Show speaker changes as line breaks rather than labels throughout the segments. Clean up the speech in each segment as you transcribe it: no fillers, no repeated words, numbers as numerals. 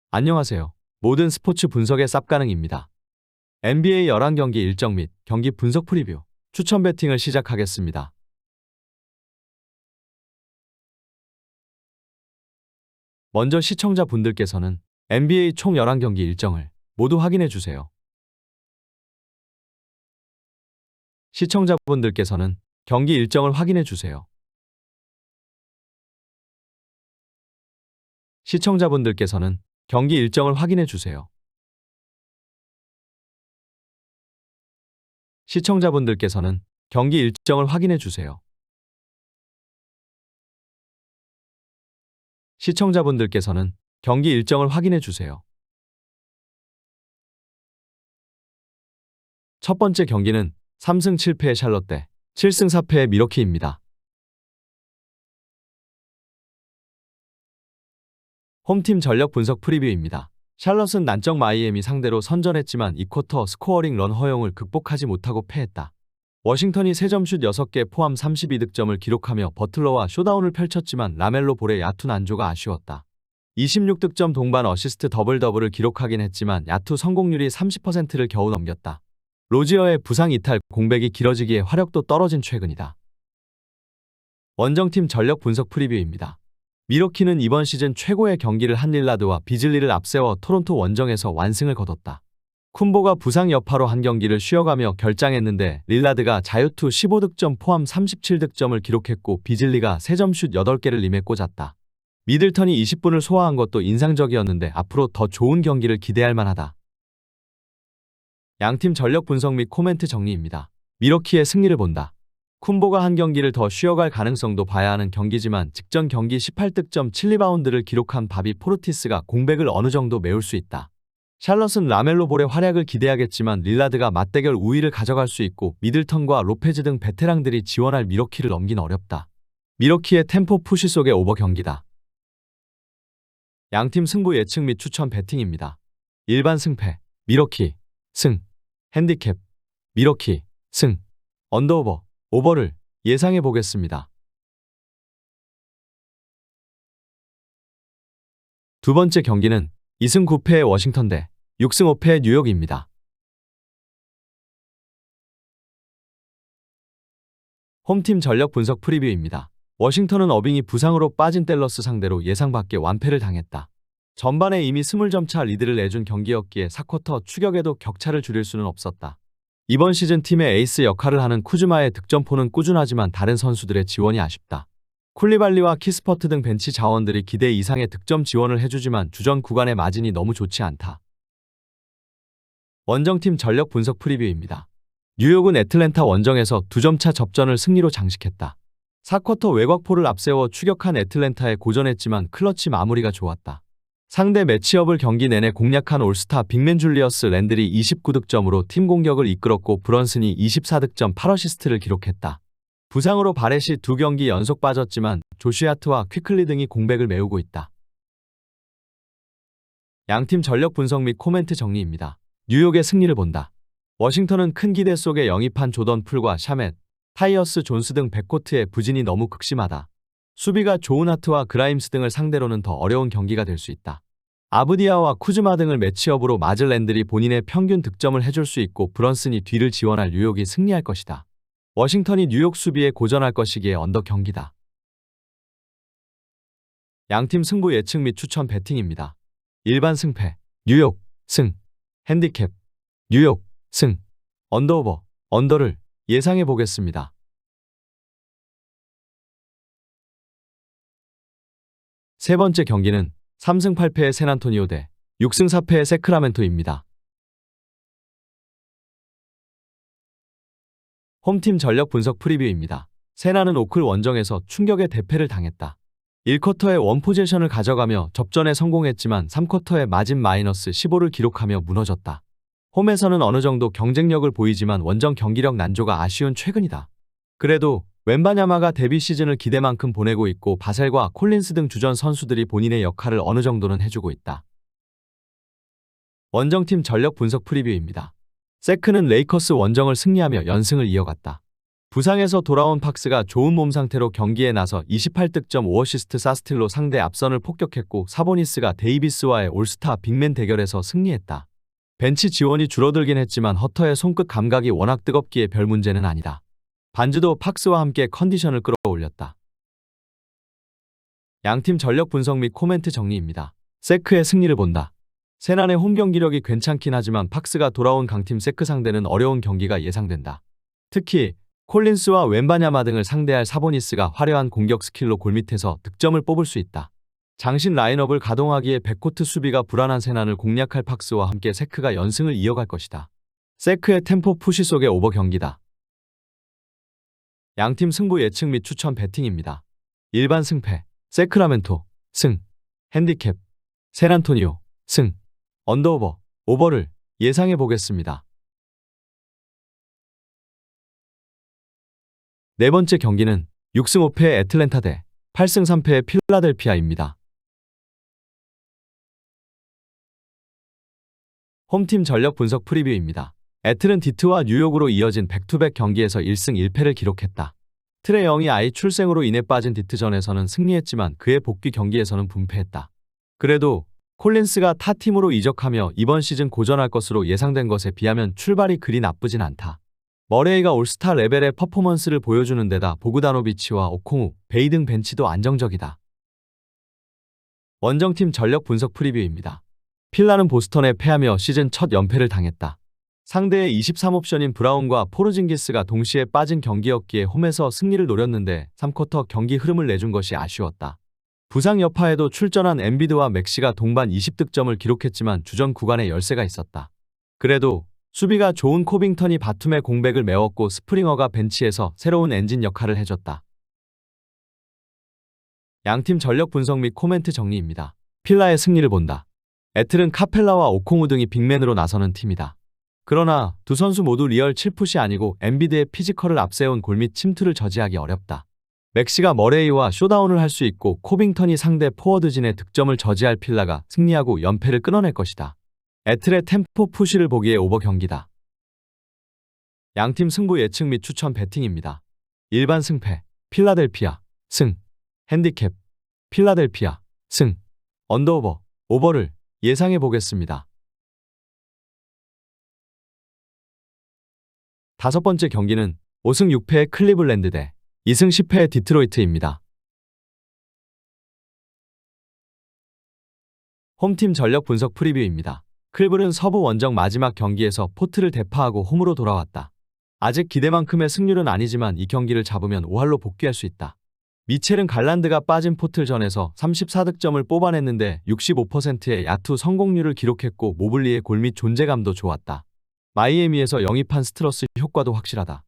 안녕하세요. 모든 스포츠 분석의 쌉가능입니다. NBA 11경기 일정 및 경기 분석 프리뷰, 추천 배팅을 시작하겠습니다. 먼저 시청자분들께서는 NBA 총 11경기 일정을 모두 확인해 주세요. 시청자분들께서는 경기 일정을 확인해 주세요. 시청자분들께서는 경기 일정을 확인해 주세요. 시청자분들께서는 경기 일정을 확인해 주세요. 시청자분들께서는 경기 일정을 확인해 주세요. 첫 번째 경기는 3승 7패의 샬럿 대 7승 4패의 미러키입니다. 홈팀 전력 분석 프리뷰입니다. 샬럿은 난적 마이애미 상대로 선전했지만 2쿼터 스코어링 런 허용을 극복하지 못하고 패했다. 워싱턴이 3점슛 6개 포함 32득점을 기록하며 버틀러와 쇼다운을 펼쳤지만 라멜로 볼의 야투 난조가 아쉬웠다. 26득점 동반 어시스트 더블을 기록하긴 했지만 야투 성공률이 30%를 겨우 넘겼다. 로지어의 부상 이탈 공백이 길어지기에 화력도 떨어진 최근이다. 원정팀 전력 분석 프리뷰입니다. 미러키는 이번 시즌 최고의 경기를 한 릴라드와 비즐리를 앞세워 토론토 원정에서 완승을 거뒀다. 쿤보가 부상 여파로 한 경기를 쉬어가며 결장했는데 릴라드가 자유투 15득점 포함 37득점을 기록했고 비즐리가 3점슛 8개를 림에 꽂았다. 미들턴이 20분을 소화한 것도 인상적이었는데 앞으로 더 좋은 경기를 기대할 만하다. 양팀 전력 분석 및 코멘트 정리입니다. 미러키의 승리를 본다. 쿤보가 한 경기를 더 쉬어갈 가능성도 봐야 하는 경기지만 직전 경기 18득점 7리바운드를 기록한 바비 포르티스가 공백을 어느 정도 메울 수 있다. 샬럿은 라멜로 볼의 활약을 기대하겠지만 릴라드가 맞대결 우위를 가져갈 수 있고 미들턴과 로페즈 등 베테랑들이 지원할 미러키를 넘긴 어렵다. 미러키의 템포 푸시 속의 오버 경기다. 양팀 승부 예측 및 추천 배팅입니다. 일반 승패, 미러키, 승, 핸디캡, 미러키, 승, 언더오버, 오버를 예상해 보겠습니다. 두 번째 경기는 2승 9패의 워싱턴 대 6승 5패의 뉴욕입니다. 홈팀 전력 분석 프리뷰입니다. 워싱턴은 어빙이 부상으로 빠진 댈러스 상대로 예상 밖의 완패를 당했다. 전반에 이미 20점 차 리드를 내준 경기였기에 4쿼터 추격에도 격차를 줄일 수는 없었다. 이번 시즌 팀의 에이스 역할을 하는 쿠즈마의 득점포는 꾸준하지만 다른 선수들의 지원이 아쉽다. 쿨리발리와 키스퍼트 등 벤치 자원들이 기대 이상의 득점 지원을 해주지만 주전 구간의 마진이 너무 좋지 않다. 원정팀 전력 분석 프리뷰입니다. 뉴욕은 애틀랜타 원정에서 2점 차 접전을 승리로 장식했다. 4쿼터 외곽포를 앞세워 추격한 애틀랜타에 고전했지만 클러치 마무리가 좋았다. 상대 매치업을 경기 내내 공략한 올스타 빅맨 줄리어스 랜들이 29득점으로 팀 공격을 이끌었고 브런슨이 24득점 8어시스트를 기록했다. 부상으로 바렛이 2경기 연속 빠졌지만 조시아트와 퀴클리 등이 공백을 메우고 있다. 양팀 전력 분석 및 코멘트 정리입니다. 뉴욕의 승리를 본다. 워싱턴은 큰 기대 속에 영입한 조던 풀과 샤멧, 타이어스 존스 등 백코트의 부진이 너무 극심하다. 수비가 좋은 하트와 그라임스 등을 상대로는 더 어려운 경기가 될 수 있다. 아브디아와 쿠즈마 등을 매치업으로 맞을 랜들이 본인의 평균 득점을 해줄 수 있고 브런슨이 뒤를 지원할 뉴욕이 승리할 것이다. 워싱턴이 뉴욕 수비에 고전할 것이기에 언더 경기다. 양팀 승부 예측 및 추천 배팅입니다. 일반 승패, 뉴욕, 승, 핸디캡, 뉴욕, 승, 언더오버, 언더를 예상해 보겠습니다. 세 번째 경기는 3승 8패의 샌안토니오 대 6승 4패의 세크라멘토입니다. 홈팀 전력 분석 프리뷰입니다. 샌안은 오클 원정에서 충격의 대패를 당했다. 1쿼터에 원포제션을 가져가며 접전에 성공했지만 3쿼터에 마진 마이너스 15를 기록하며 무너졌다. 홈에서는 어느 정도 경쟁력을 보이지만 원정 경기력 난조가 아쉬운 최근이다. 그래도 웬바냐마가 데뷔 시즌을 기대만큼 보내고 있고 바셀과 콜린스 등 주전 선수들이 본인의 역할을 어느 정도는 해주고 있다. 원정팀 전력 분석 프리뷰입니다. 세크는 레이커스 원정을 승리하며 연승을 이어갔다. 부상에서 돌아온 팍스가 좋은 몸 상태로 경기에 나서 28득점 5어시스트 사스틸로 상대 앞선을 폭격했고 사보니스가 데이비스와의 올스타 빅맨 대결에서 승리했다. 벤치 지원이 줄어들긴 했지만 허터의 손끝 감각이 워낙 뜨겁기에 별 문제는 아니다. 반주도 팍스와 함께 컨디션을 끌어올렸다. 양팀 전력 분석 및 코멘트 정리입니다. 세크의 승리를 본다. 세난의 홈 경기력이 괜찮긴 하지만 팍스가 돌아온 강팀 세크 상대는 어려운 경기가 예상된다. 특히 콜린스와 웬바냐마 등을 상대할 사보니스가 화려한 공격 스킬로 골밑에서 득점을 뽑을 수 있다. 장신 라인업을 가동하기에 백코트 수비가 불안한 세난을 공략할 팍스와 함께 세크가 연승을 이어갈 것이다. 세크의 템포 푸시 속의 오버 경기다. 양팀 승부 예측 및 추천 배팅입니다. 일반 승패 세크라멘토 승, 핸디캡 샌안토니오 승, 언더오버 오버를 예상해 보겠습니다. 네 번째 경기는 6승 5패의 애틀랜타 대 8승 3패의 필라델피아입니다. 홈팀 전력 분석 프리뷰입니다. 애틀은 디트와 뉴욕으로 이어진 백투백 경기에서 1승 1패를 기록했다. 트레 영이 아이 출생으로 인해 빠진 디트전에서는 승리했지만 그의 복귀 경기에서는 분패했다. 그래도 콜린스가 타 팀으로 이적하며 이번 시즌 고전할 것으로 예상된 것에 비하면 출발이 그리 나쁘진 않다. 머레이가 올스타 레벨의 퍼포먼스를 보여주는 데다 보그다노비치와 오콩우, 베이 등 벤치도 안정적이다. 원정팀 전력 분석 프리뷰입니다. 필라는 보스턴에 패하며 시즌 첫 연패를 당했다. 상대의 23옵션인 브라운과 포르징기스가 동시에 빠진 경기였기에 홈에서 승리를 노렸는데 3쿼터 경기 흐름을 내준 것이 아쉬웠다. 부상 여파에도 출전한 엠비드와 맥시가 동반 20득점을 기록했지만 주전 구간에 열세가 있었다. 그래도 수비가 좋은 코빙턴이 바툼의 공백을 메웠고 스프링어가 벤치에서 새로운 엔진 역할을 해줬다. 양팀 전력 분석 및 코멘트 정리입니다. 필라의 승리를 본다. 애틀은 카펠라와 오콩우 등이 빅맨으로 나서는 팀이다. 그러나 두 선수 모두 리얼 7풋이 아니고 엠비드의 피지컬을 앞세운 골밑 침투를 저지하기 어렵다. 맥시가 머레이와 쇼다운을 할 수 있고 코빙턴이 상대 포워드진의 득점을 저지할 필라가 승리하고 연패를 끊어낼 것이다. 애틀의 템포 푸시를 보기에 오버 경기다. 양팀 승부 예측 및 추천 배팅입니다. 일반 승패 필라델피아 승, 핸디캡 필라델피아 승, 언더오버 오버를 예상해 보겠습니다. 다섯 번째 경기는 5승 6패의 클리블랜드 대 2승 10패의 디트로이트입니다. 홈팀 전력 분석 프리뷰입니다. 클블은 서부 원정 마지막 경기에서 포트를 대파하고 홈으로 돌아왔다. 아직 기대만큼의 승률은 아니지만 이 경기를 잡으면 5할로 복귀할 수 있다. 미첼은 갈란드가 빠진 포틀전에서 34득점을 뽑아냈는데 65%의 야투 성공률을 기록했고 모블리의 골밑 존재감도 좋았다. 마이애미에서 영입한 스트러스 효과도 확실하다.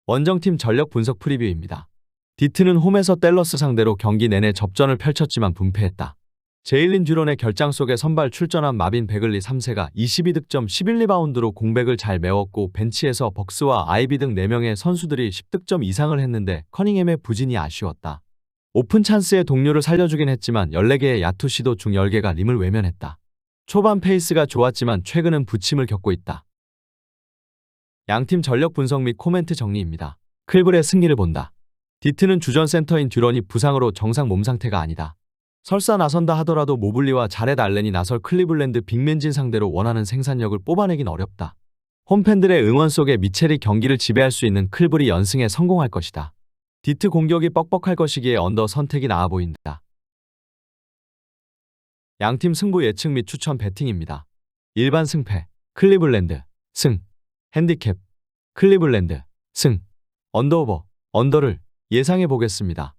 원정팀 전력 분석 프리뷰입니다. 디트는 홈에서 댈러스 상대로 경기 내내 접전을 펼쳤지만 분패했다. 제일린 듀런의 결장 속에 선발 출전한 마빈 베글리 3세가 22득점 11리바운드로 공백을 잘 메웠고 벤치에서 벅스와 아이비 등 4명의 선수들이 10득점 이상을 했는데 커닝햄의 부진이 아쉬웠다. 오픈 찬스에 동료를 살려주긴 했지만 14개의 야투 시도 중 10개가 림을 외면했다. 초반 페이스가 좋았지만 최근은 부침을 겪고 있다. 양팀 전력 분석 및 코멘트 정리입니다. 클블의 승리를 본다. 디트는 주전 센터인 듀런이 부상으로 정상 몸 상태가 아니다. 설사 나선다 하더라도 모블리와 자렛 알렌이 나설 클리블랜드 빅맨진 상대로 원하는 생산력을 뽑아내긴 어렵다. 홈팬들의 응원 속에 미첼이 경기를 지배할 수 있는 클블이 연승에 성공할 것이다. 디트 공격이 뻑뻑할 것이기에 언더 선택이 나아 보인다. 양팀 승부 예측 및 추천 배팅입니다. 일반 승패 클리블랜드 승, 핸디캡 클리블랜드 승, 언더오버 언더를 예상해 보겠습니다.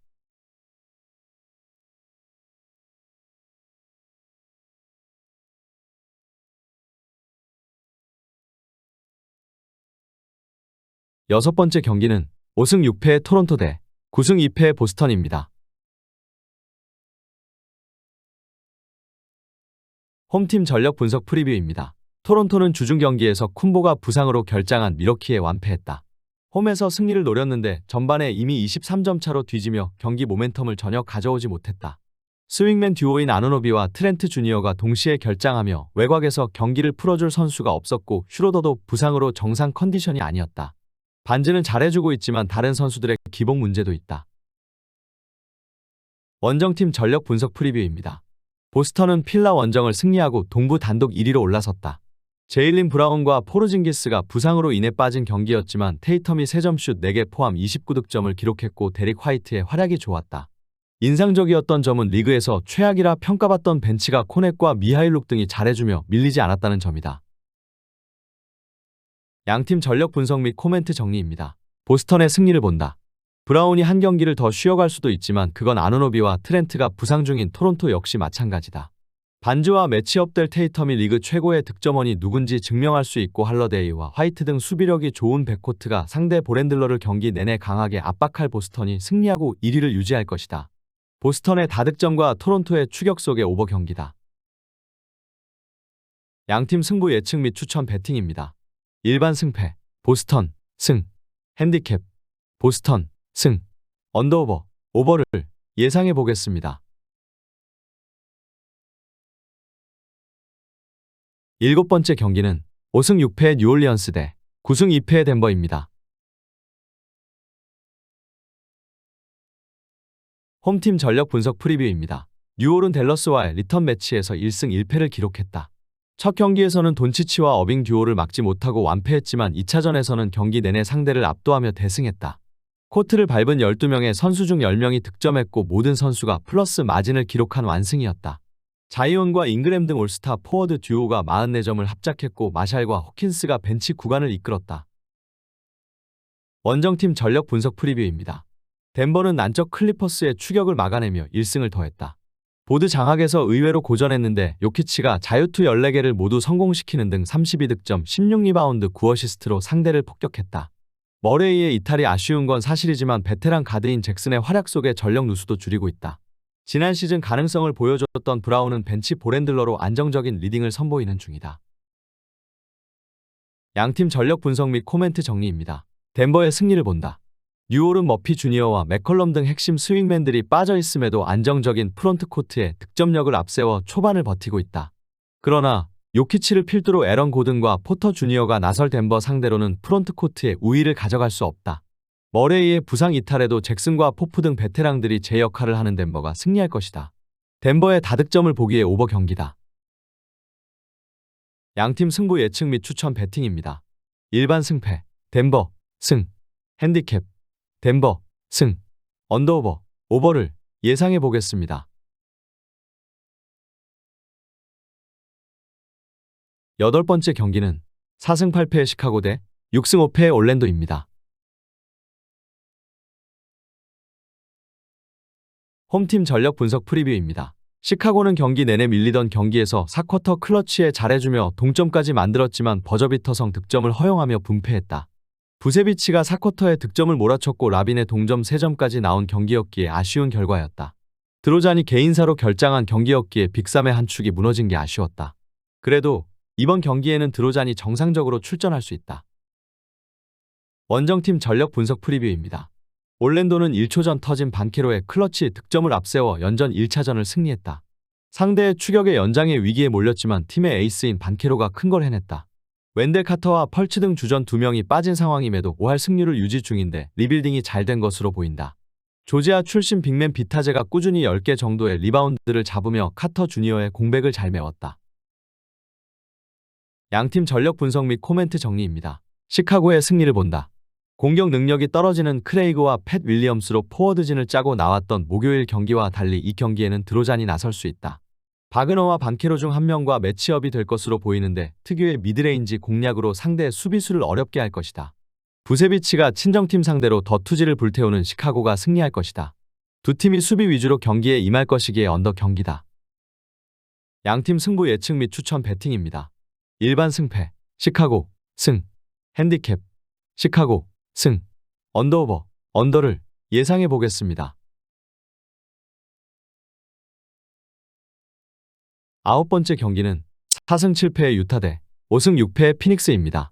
여섯 번째 경기는 5승 6패의 토론토 대 9승 2패의 보스턴입니다. 홈팀 전력 분석 프리뷰입니다. 토론토는 주중 경기에서 쿤보가 부상으로 결장한 미러키에 완패했다. 홈에서 승리를 노렸는데 전반에 이미 23점 차로 뒤지며 경기 모멘텀을 전혀 가져오지 못했다. 스윙맨 듀오인 아누노비와 트렌트 주니어가 동시에 결장하며 외곽에서 경기를 풀어줄 선수가 없었고 슈로더도 부상으로 정상 컨디션이 아니었다. 반지는 잘해주고 있지만 다른 선수들의 기복 문제도 있다. 원정팀 전력 분석 프리뷰입니다. 보스턴은 필라 원정을 승리하고 동부 단독 1위로 올라섰다. 제일린 브라운과 포르징기스가 부상으로 인해 빠진 경기였지만 테이텀이 3점슛 4개 포함 29득점을 기록했고 데릭 화이트의 활약이 좋았다. 인상적이었던 점은 리그에서 최악이라 평가받던 벤치가 코넷과 미하일룩 등이 잘해주며 밀리지 않았다는 점이다. 양팀 전력 분석 및 코멘트 정리입니다. 보스턴의 승리를 본다. 브라운이 한 경기를 더 쉬어갈 수도 있지만 그건 아누노비와 트렌트가 부상 중인 토론토 역시 마찬가지다. 반지와 매치업될 테이텀이 리그 최고의 득점원이 누군지 증명할 수 있고 할러데이와 화이트 등 수비력이 좋은 백코트가 상대 보렌들러를 경기 내내 강하게 압박할 보스턴이 승리하고 1위를 유지할 것이다. 보스턴의 다득점과 토론토의 추격 속의 오버 경기다. 양팀 승부 예측 및 추천 배팅입니다. 일반 승패, 보스턴, 승, 핸디캡, 보스턴, 승, 언더오버, 오버를 예상해 보겠습니다. 7번째 경기는 5승 6패의 뉴올리언스 대 9승 2패의 덴버입니다. 홈팀 전력 분석 프리뷰입니다. 뉴올은 댈러스와의 리턴 매치에서 1승 1패를 기록했다. 첫 경기에서는 돈치치와 어빙 듀오를 막지 못하고 완패했지만 2차전에서는 경기 내내 상대를 압도하며 대승했다. 코트를 밟은 12명의 선수 중 10명이 득점했고 모든 선수가 플러스 마진을 기록한 완승이었다. 자이온과 잉그램 등 올스타 포워드 듀오가 44점을 합작했고 마샬과 호킨스가 벤치 구간을 이끌었다. 원정팀 전력 분석 프리뷰입니다. 덴버는 난적 클리퍼스의 추격을 막아내며 1승을 더했다. 보드 장악에서 의외로 고전했는데 요키치가 자유투 14개를 모두 성공시키는 등 32득점 16리바운드 9어시스트로 상대를 폭격했다. 머레이의 이탈이 아쉬운 건 사실이지만 베테랑 가드인 잭슨의 활약 속에 전력 누수도 줄이고 있다. 지난 시즌 가능성을 보여줬던 브라운은 벤치 보렌들러로 안정적인 리딩을 선보이는 중이다. 양팀 전력 분석 및 코멘트 정리입니다. 덴버의 승리를 본다. 뉴올은 머피 주니어와 맥컬럼 등 핵심 스윙맨들이 빠져있음에도 안정적인 프론트코트에 득점력을 앞세워 초반을 버티고 있다. 그러나 요키치를 필두로 에런 고든과 포터 주니어가 나설 덴버 상대로는 프론트코트에 우위를 가져갈 수 없다. 머레이의 부상 이탈에도 잭슨과 포프 등 베테랑들이 제 역할을 하는 덴버가 승리할 것이다. 덴버의 다득점을 보기에 오버 경기다. 양팀 승부 예측 및 추천 배팅입니다. 일반 승패, 덴버, 승, 핸디캡, 덴버, 승, 언더오버, 오버를 예상해 보겠습니다. 8번째 경기는 4승 8패의 시카고 대 6승 5패의 올랜도입니다. 홈팀 전력 분석 프리뷰입니다. 시카고는 경기 내내 밀리던 경기에서 4쿼터 클러치에 잘해주며 동점까지 만들었지만 버저비터성 득점을 허용하며 분패했다. 부세비치가 4쿼터에 득점을 몰아쳤고 라빈의 동점 3점까지 나온 경기였기에 아쉬운 결과였다. 드로잔이 개인사로 결장한 경기였기에 빅3의 한 축이 무너진 게 아쉬웠다. 그래도 이번 경기에는 드로잔이 정상적으로 출전할 수 있다. 원정팀 전력 분석 프리뷰입니다. 올랜도는 1초 전 터진 반케로의 클러치 득점을 앞세워 연전 1차전을 승리했다. 상대의 추격의 연장의 위기에 몰렸지만 팀의 에이스인 반케로가 큰 걸 해냈다. 웬델 카터와 펄츠 등 주전 2명이 빠진 상황임에도 5할 승률을 유지 중인데 리빌딩이 잘 된 것으로 보인다. 조지아 출신 빅맨 비타제가 꾸준히 10개 정도의 리바운드를 잡으며 카터 주니어의 공백을 잘 메웠다. 양팀 전력 분석 및 코멘트 정리입니다. 시카고의 승리를 본다. 공격 능력이 떨어지는 크레이그와 팻 윌리엄스로 포워드진을 짜고 나왔던 목요일 경기와 달리 이 경기에는 드로잔이 나설 수 있다. 바그너와 반케로 중 한 명과 매치업이 될 것으로 보이는데 특유의 미드레인지 공략으로 상대의 수비수를 어렵게 할 것이다. 부세비치가 친정팀 상대로 더 투지를 불태우는 시카고가 승리할 것이다. 두 팀이 수비 위주로 경기에 임할 것이기에 언더 경기다. 양팀 승부 예측 및 추천 배팅입니다. 일반 승패, 시카고, 승, 핸디캡, 시카고, 승, 언더오버, 언더를 예상해 보겠습니다. 9번째 경기는 4승 7패의 유타 대 5승 6패의 피닉스입니다.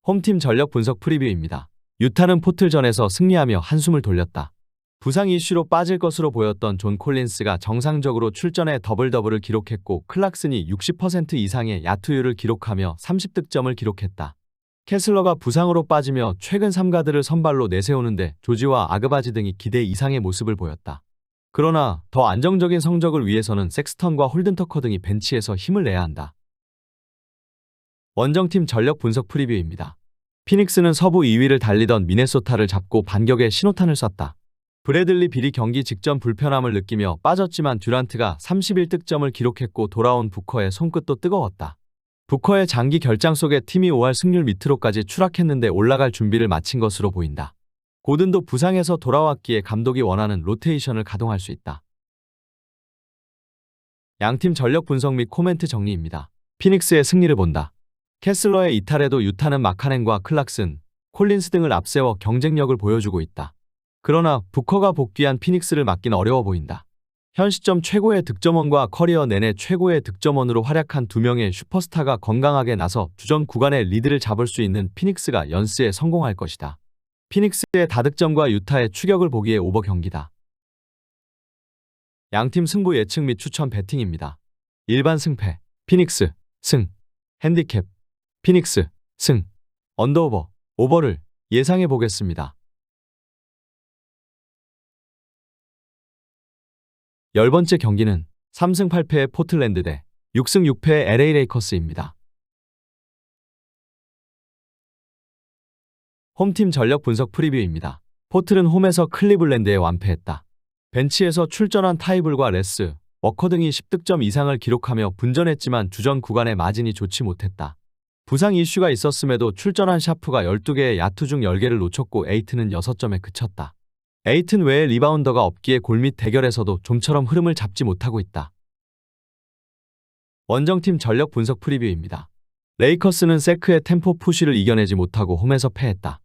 홈팀 전력 분석 프리뷰입니다. 유타는 포틀전에서 승리하며 한숨을 돌렸다. 부상 이슈로 빠질 것으로 보였던 존 콜린스가 정상적으로 출전해 더블-더블을 기록했고 클락슨이 60% 이상의 야투율을 기록하며 30득점을 기록했다. 캐슬러가 부상으로 빠지며 최근 3가드를 선발로 내세우는데 조지와 아그바지 등이 기대 이상의 모습을 보였다. 그러나 더 안정적인 성적을 위해서는 섹스턴과 홀든 터커 등이 벤치에서 힘을 내야 한다. 원정팀 전력 분석 프리뷰입니다. 피닉스는 서부 2위를 달리던 미네소타를 잡고 반격에 신호탄을 쐈다. 브래들리 빌이 경기 직전 불편함을 느끼며 빠졌지만 듀란트가 31득점을 기록했고 돌아온 부커의 손끝도 뜨거웠다. 부커의 장기 결장 속에 팀이 5할 승률 밑으로까지 추락했는데 올라갈 준비를 마친 것으로 보인다. 고든도 부상에서 돌아왔기에 감독이 원하는 로테이션을 가동할 수 있다. 양팀 전력 분석 및 코멘트 정리입니다. 피닉스의 승리를 본다. 캐슬러의 이탈에도 유타는 마카넨과 클락슨, 콜린스 등을 앞세워 경쟁력을 보여주고 있다. 그러나 부커가 복귀한 피닉스를 막긴 어려워 보인다. 현 시점 최고의 득점원과 커리어 내내 최고의 득점원으로 활약한 두 명의 슈퍼스타가 건강하게 나서 주전 구간의 리드를 잡을 수 있는 피닉스가 연스에 성공할 것이다. 피닉스의 다득점과 유타의 추격을 보기에 오버 경기다. 양팀 승부 예측 및 추천 배팅입니다. 일반 승패, 피닉스, 승, 핸디캡, 피닉스, 승, 언더오버, 오버를 예상해 보겠습니다. 10번째 경기는 3승 8패의 포틀랜드 대 6승 6패의 LA 레이커스입니다. 홈팀 전력 분석 프리뷰입니다. 포틀은 홈에서 클리블랜드에 완패했다. 벤치에서 출전한 타이블과 레스, 워커 등이 10득점 이상을 기록하며 분전했지만 주전 구간의 마진이 좋지 못했다. 부상 이슈가 있었음에도 출전한 샤프가 12개의 야투 중 10개를 놓쳤고 에이튼은 6점에 그쳤다. 에이튼 외에 리바운더가 없기에 골밑 대결에서도 좀처럼 흐름을 잡지 못하고 있다. 원정팀 전력 분석 프리뷰입니다. 레이커스는 세크의 템포 푸시를 이겨내지 못하고 홈에서 패했다.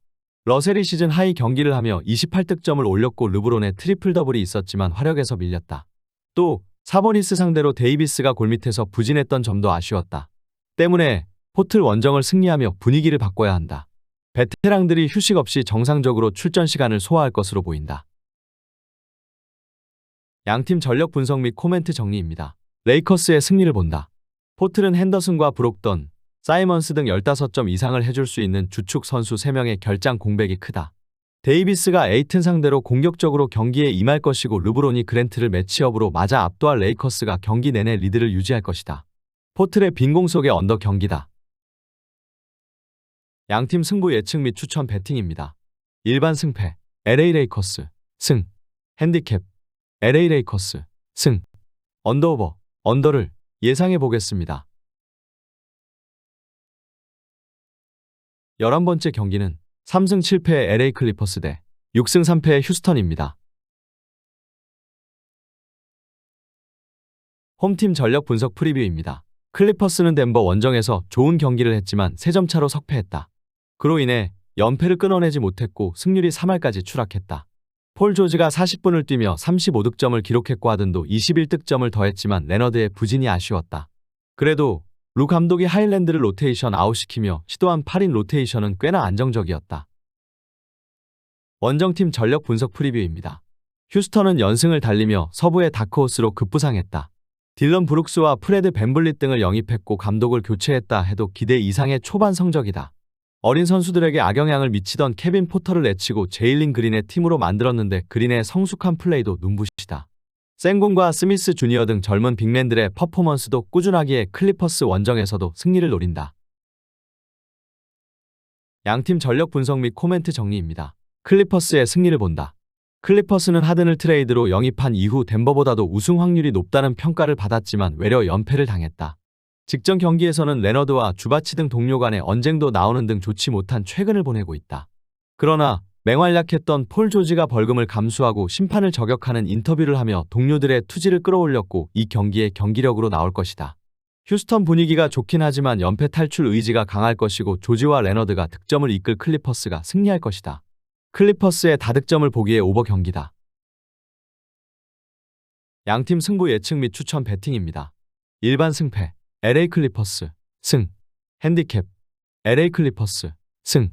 러셀이 시즌 하이 경기를 하며 28득점을 올렸고 르브론의 트리플 더블이 있었지만 화력에서 밀렸다. 또 사보니스 상대로 데이비스가 골밑에서 부진했던 점도 아쉬웠다. 때문에 포틀 원정을 승리하며 분위기를 바꿔야 한다. 베테랑들이 휴식 없이 정상적으로 출전 시간을 소화할 것으로 보인다. 양팀 전력 분석 및 코멘트 정리입니다. 레이커스의 승리를 본다. 포틀은 핸더슨과 브록던, 사이먼스 등 15점 이상을 해줄 수 있는 주축 선수 3명의 결장 공백이 크다. 데이비스가 에이튼 상대로 공격적으로 경기에 임할 것이고 르브론이 그랜트를 매치업으로 맞아 압도할 레이커스가 경기 내내 리드를 유지할 것이다. 포틀의 빈공 속의 언더 경기다. 양팀 승부 예측 및 추천 배팅입니다. 일반 승패, LA 레이커스, 승, 핸디캡, LA 레이커스, 승, 언더오버, 언더를 예상해 보겠습니다. 11번째 경기는 3승 7패의 LA 클리퍼스 대 6승 3패의 휴스턴입니다. 홈팀 전력 분석 프리뷰입니다. 클리퍼스는 덴버 원정에서 좋은 경기를 했지만 3점 차로 석패했다. 그로 인해 연패를 끊어내지 못했고 승률이 3할까지 추락했다. 폴 조지가 40분을 뛰며 35득점을 기록했고 하든도 21득점을 더했지만 레너드의 부진이 아쉬웠다. 그래도 루 감독이 하일랜드를 로테이션 아웃시키며 시도한 8인 로테이션은 꽤나 안정적이었다. 원정팀 전력 분석 프리뷰입니다. 휴스턴은 연승을 달리며 서부의 다크호스로 급부상했다. 딜런 브룩스와 프레드 밴블릿 등을 영입했고 감독을 교체했다 해도 기대 이상의 초반 성적이다. 어린 선수들에게 악영향을 미치던 케빈 포터를 내치고 제일린 그린의 팀으로 만들었는데 그린의 성숙한 플레이도 눈부시다. 생군과 스미스 주니어 등 젊은 빅맨들의 퍼포먼스도 꾸준하기에 클리퍼스 원정에서도 승리를 노린다. 양팀 전력 분석 및 코멘트 정리입니다. 클리퍼스의 승리를 본다. 클리퍼스는 하든을 트레이드로 영입한 이후 덴버보다도 우승 확률이 높다는 평가를 받았지만 외려 연패를 당했다. 직전 경기에서는 레너드와 주바치 등 동료 간의 언쟁도 나오는 등 좋지 못한 최근을 보내고 있다. 그러나 맹활약했던 폴 조지가 벌금을 감수하고 심판을 저격하는 인터뷰를 하며 동료들의 투지를 끌어올렸고 이 경기에 경기력으로 나올 것이다. 휴스턴 분위기가 좋긴 하지만 연패 탈출 의지가 강할 것이고 조지와 레너드가 득점을 이끌 클리퍼스가 승리할 것이다. 클리퍼스의 다득점을 보기에 오버 경기다. 양팀 승부 예측 및 추천 배팅입니다. 일반 승패, LA 클리퍼스, 승, 핸디캡, LA 클리퍼스, 승,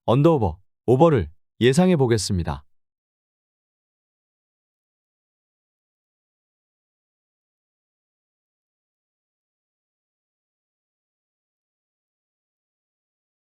언더오버, 오버를 예상해 보겠습니다.